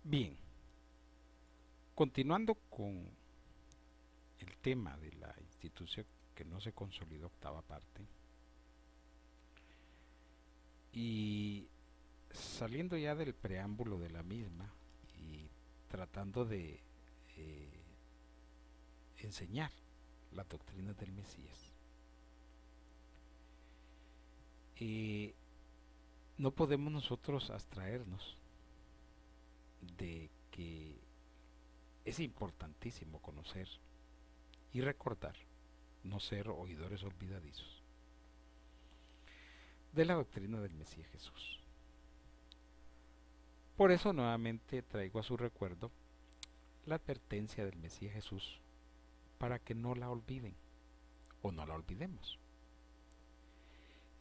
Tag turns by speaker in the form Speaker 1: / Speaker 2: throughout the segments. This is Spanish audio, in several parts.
Speaker 1: Bien, continuando con el tema de la institución que no se consolidó octava parte y saliendo ya del preámbulo de la misma y tratando de eh, enseñar las doctrinas del Mesías, eh, no podemos nosotros abstraernos de que es importantísimo conocer y recordar, no ser oidores olvidadizos, de la doctrina del Mesías Jesús. Por eso nuevamente traigo a su recuerdo la advertencia del Mesías Jesús para que no la olviden o no la olvidemos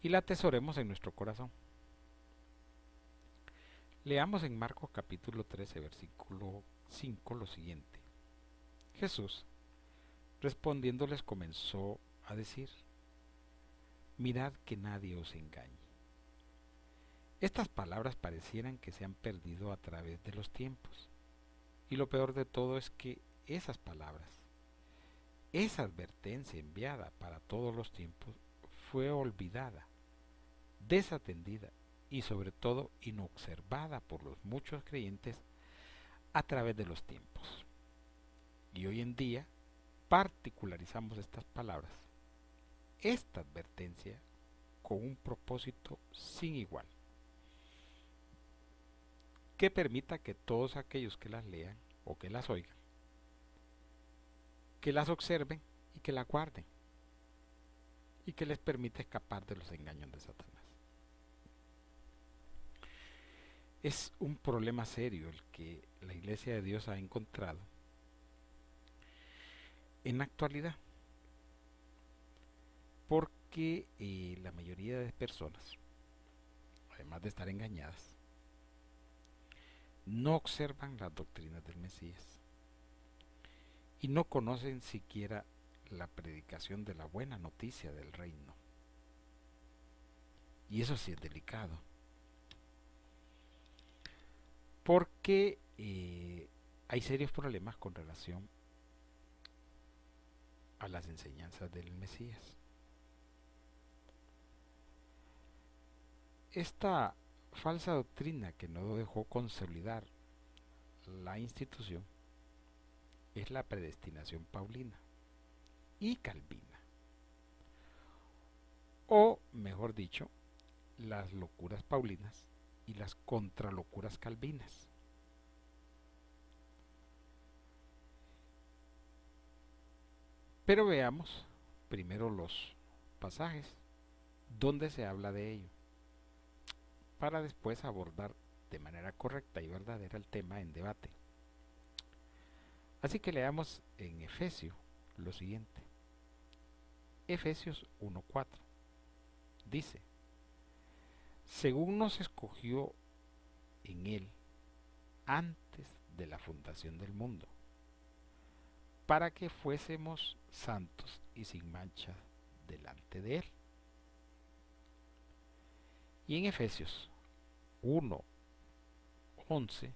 Speaker 1: y la atesoremos en nuestro corazón. Leamos en Marcos capítulo 13 versículo 5 lo siguiente. Jesús, respondiéndoles, comenzó a decir: mirad que nadie os engañe. Estas palabras parecieran que se han perdido a través de los tiempos. Y lo peor de todo es que esas palabras, esa advertencia enviada para todos los tiempos, fue olvidada, desatendida y sobre todo inobservada por los muchos creyentes a través de los tiempos. Y hoy en día particularizamos estas palabras, esta advertencia, con un propósito sin igual, que permita que todos aquellos que las lean o que las oigan, que las observen y que las guarden, y que les permita escapar de los engaños de Satanás. Es un problema serio el que la Iglesia de Dios ha encontrado en la actualidad, porque la mayoría de personas, además de estar engañadas, no observan las doctrinas del Mesías y no conocen siquiera la predicación de la buena noticia del reino. Y eso sí es delicado, porque hay serios problemas con relación a las enseñanzas del Mesías. Esta falsa doctrina que no dejó consolidar la institución es la predestinación paulina y calvina, o mejor dicho, las locuras paulinas y las contralocuras calvinas. Pero veamos primero los pasajes donde se habla de ello, para después abordar de manera correcta y verdadera el tema en debate. Así que leamos en Efesios lo siguiente. Efesios 1:4 dice: según nos escogió en él antes de la fundación del mundo, para que fuésemos santos y sin mancha delante de él. Y en Efesios 1:11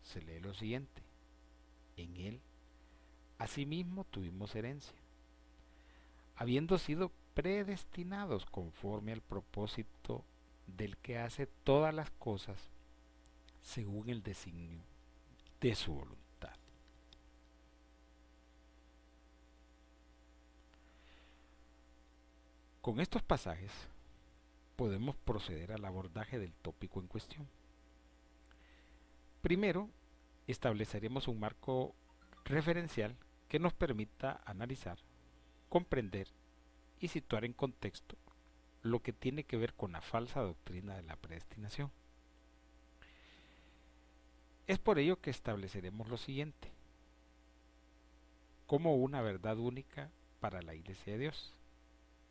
Speaker 1: se lee lo siguiente: en él asimismo tuvimos herencia, habiendo sido predestinados conforme al propósito del que hace todas las cosas según el designio de su voluntad. Con estos pasajes podemos proceder al abordaje del tópico en cuestión. Primero, estableceremos un marco referencial que nos permita analizar, comprender y situar en contexto lo que tiene que ver con la falsa doctrina de la predestinación. Es por ello que estableceremos lo siguiente como una verdad única para la Iglesia de Dios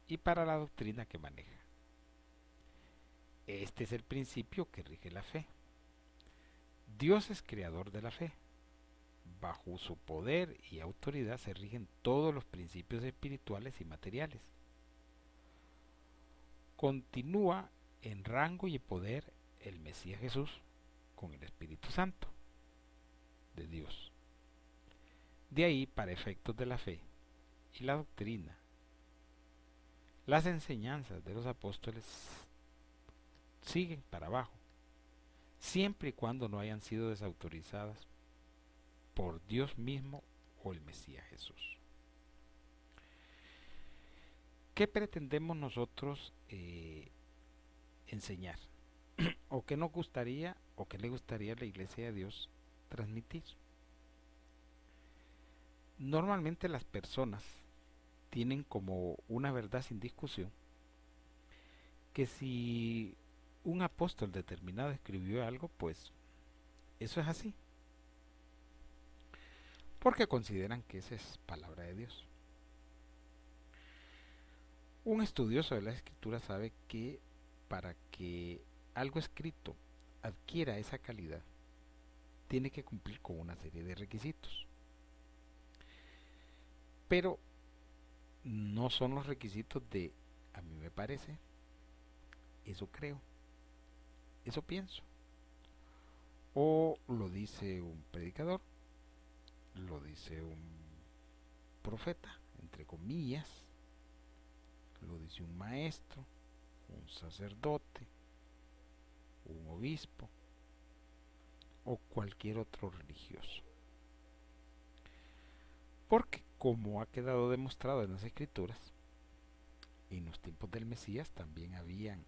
Speaker 1: y para la doctrina que maneja. Este es el principio que rige la fe. Dios es creador de la fe. Bajo su poder y autoridad se rigen todos los principios espirituales y materiales. Continúa en rango y poder el Mesías Jesús con el Espíritu Santo. de Dios. De ahí, para efectos de la fe y la doctrina, las enseñanzas de los apóstoles siguen para abajo, siempre y cuando no hayan sido desautorizadas por Dios mismo o el Mesías Jesús. ¿Qué pretendemos nosotros enseñar? ¿O qué nos gustaría o qué le gustaría a la Iglesia de Dios transmitir? Normalmente las personas tienen como una verdad sin discusión que si un apóstol determinado escribió algo, pues eso es así, porque consideran que esa es palabra de Dios. Un estudioso de la Escritura sabe que para que algo escrito adquiera esa calidad, tiene que cumplir con una serie de requisitos. Pero no son los requisitos de a mí me parece, eso creo, eso pienso. O lo dice un predicador, lo dice un profeta, entre comillas, lo dice un maestro, un sacerdote, un obispo o cualquier otro religioso. Porque, como ha quedado demostrado en las Escrituras, en los tiempos del Mesías también habían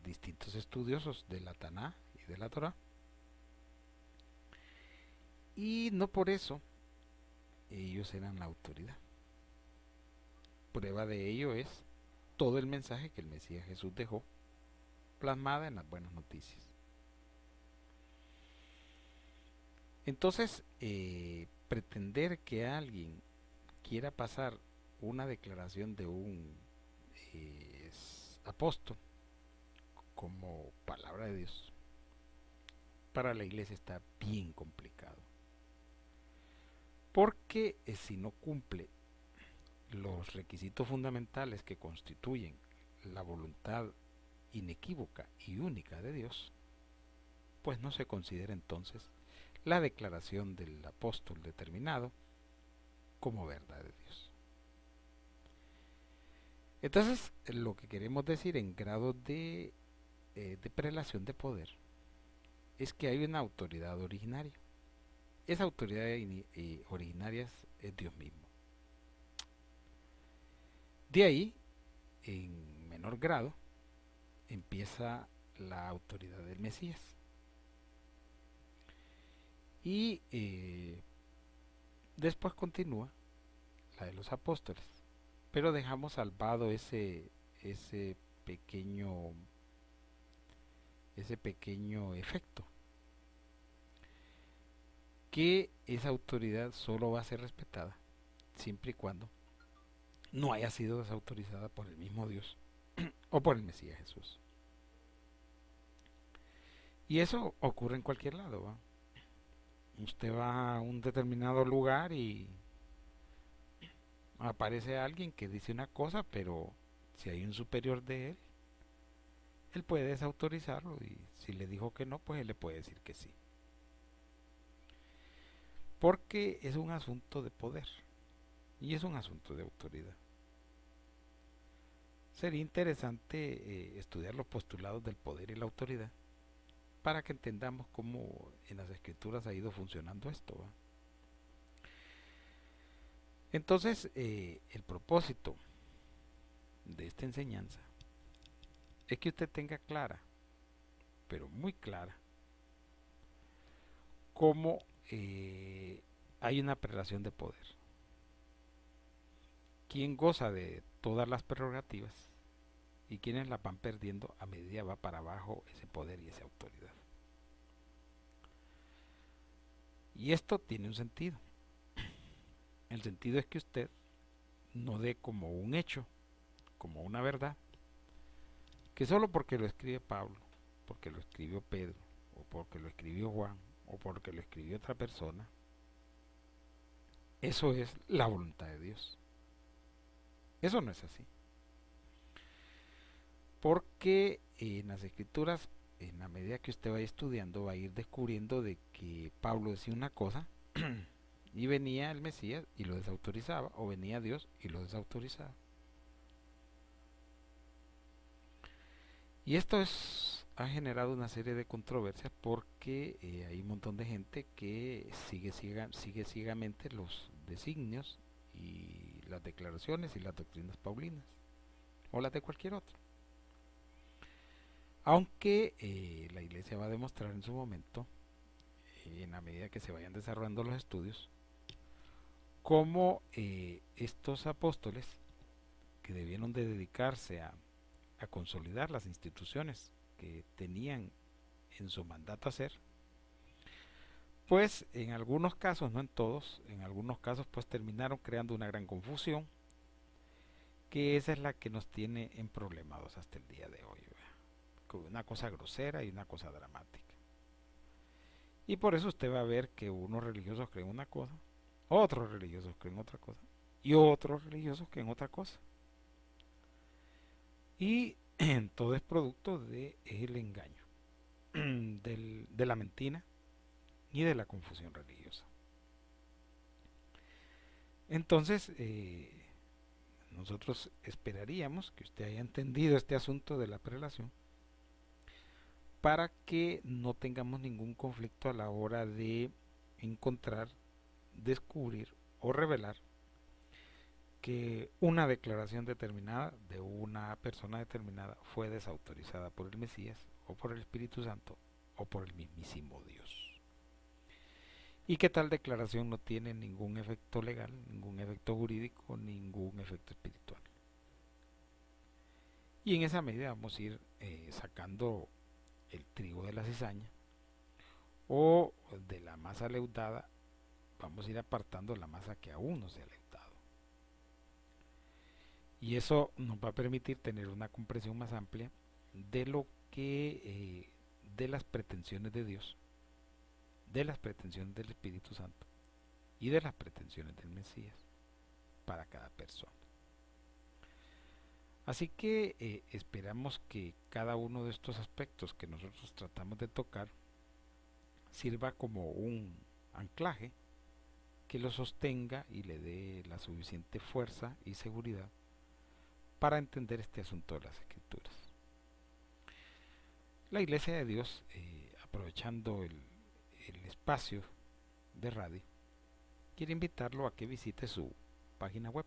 Speaker 1: distintos estudiosos de la Taná y de la Torá, y no por eso ellos eran la autoridad. Prueba de ello es todo el mensaje que el Mesías Jesús dejó plasmada en las buenas noticias. Entonces, pretender que alguien quiera pasar una declaración de un apóstol como palabra de Dios, para la iglesia está bien complicado. Porque si no cumple los requisitos fundamentales que constituyen la voluntad inequívoca y única de Dios, pues no se considera entonces la declaración del apóstol determinado como verdad de Dios. Entonces, lo que queremos decir en grado de prelación de poder es que hay una autoridad originaria. Esa autoridad originaria es Dios mismo. De ahí, en menor grado, empieza la autoridad del Mesías. Y después continúa la de los apóstoles. Pero dejamos salvado ese pequeño efecto, que esa autoridad solo va a ser respetada siempre y cuando no haya sido desautorizada por el mismo Dios o por el Mesías Jesús. Y eso ocurre en cualquier lado, ¿va? Usted va a un determinado lugar y aparece alguien que dice una cosa, pero si hay un superior de él, él puede desautorizarlo, y si le dijo que no, pues él le puede decir que sí. Porque es un asunto de poder y es un asunto de autoridad. Sería interesante estudiar los postulados del poder y la autoridad para que entendamos cómo en las escrituras ha ido funcionando esto, ¿va? Entonces, el propósito de esta enseñanza es que usted tenga clara, pero muy clara, cómo hay una prelación de poder. ¿Quién goza de todas las prerrogativas y quiénes las van perdiendo a medida va para abajo ese poder y esa autoridad? Y esto tiene un sentido. El sentido es que usted no dé como un hecho, como una verdad, que solo porque lo escribe Pablo, porque lo escribió Pedro, o porque lo escribió Juan, o porque lo escribió otra persona, eso es la voluntad de Dios. Eso no es así. Porque en las escrituras en la medida que usted vaya estudiando, va a ir descubriendo de que Pablo decía una cosa y venía el Mesías y lo desautorizaba, o venía Dios y lo desautorizaba. Y ha generado una serie de controversias porque hay un montón de gente que sigue ciegamente los designios y las declaraciones y las doctrinas paulinas, o las de cualquier otro. Aunque la iglesia va a demostrar en su momento, en la medida que se vayan desarrollando los estudios, cómo estos apóstoles que debieron de dedicarse a consolidar las instituciones que tenían en su mandato hacer, pues en algunos casos, no en todos, en algunos casos pues terminaron creando una gran confusión, que esa es la que nos tiene en problemados hasta el día de hoy, con una cosa grosera y una cosa dramática. Y por eso usted va a ver que unos religiosos creen una cosa, otros religiosos creen otra cosa, y otros religiosos creen otra cosa. Y todo es producto del engaño, de la mentira y de la confusión religiosa. Entonces, nosotros esperaríamos que usted haya entendido este asunto de la prelación para que no tengamos ningún conflicto a la hora de encontrar, descubrir o revelar que una declaración determinada de una persona determinada fue desautorizada por el Mesías o por el Espíritu Santo o por el mismísimo Dios. Y que tal declaración no tiene ningún efecto legal, ningún efecto jurídico, ningún efecto espiritual. Y en esa medida vamos a ir sacando el trigo de la cizaña, o de la masa leudada vamos a ir apartando la masa que aún no se ha leudado. Y eso nos va a permitir tener una comprensión más amplia de lo que de las pretensiones de Dios, de las pretensiones del Espíritu Santo y de las pretensiones del Mesías para cada persona. Así que esperamos que cada uno de estos aspectos que nosotros tratamos de tocar sirva como un anclaje que lo sostenga y le dé la suficiente fuerza y seguridad para entender este asunto de las Escrituras. La Iglesia de Dios, aprovechando el espacio de radio, quiere invitarlo a que visite su página web.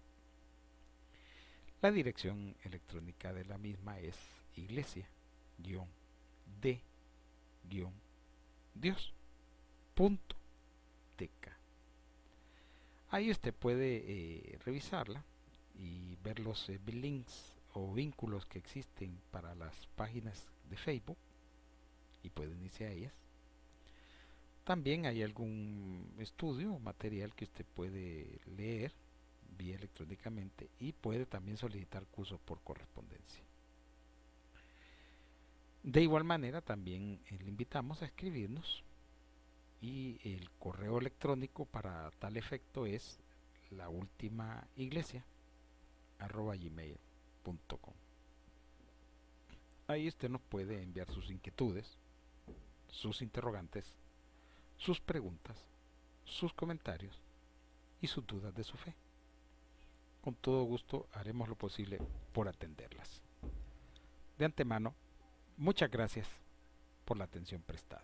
Speaker 1: La dirección electrónica de la misma es iglesia-de-dios.tk. Ahí usted puede revisarla y ver los links o vínculos que existen para las páginas de Facebook y puede unirse a ellas. También hay algún estudio o material que usted puede leer vía electrónicamente y puede también solicitar cursos por correspondencia. De igual manera también le invitamos a escribirnos y el correo electrónico para tal efecto es laultimaiglesia@gmail.com. Ahí usted nos puede enviar sus inquietudes, sus interrogantes, sus preguntas, sus comentarios y sus dudas de su fe. Con todo gusto haremos lo posible por atenderlas. De antemano, muchas gracias por la atención prestada.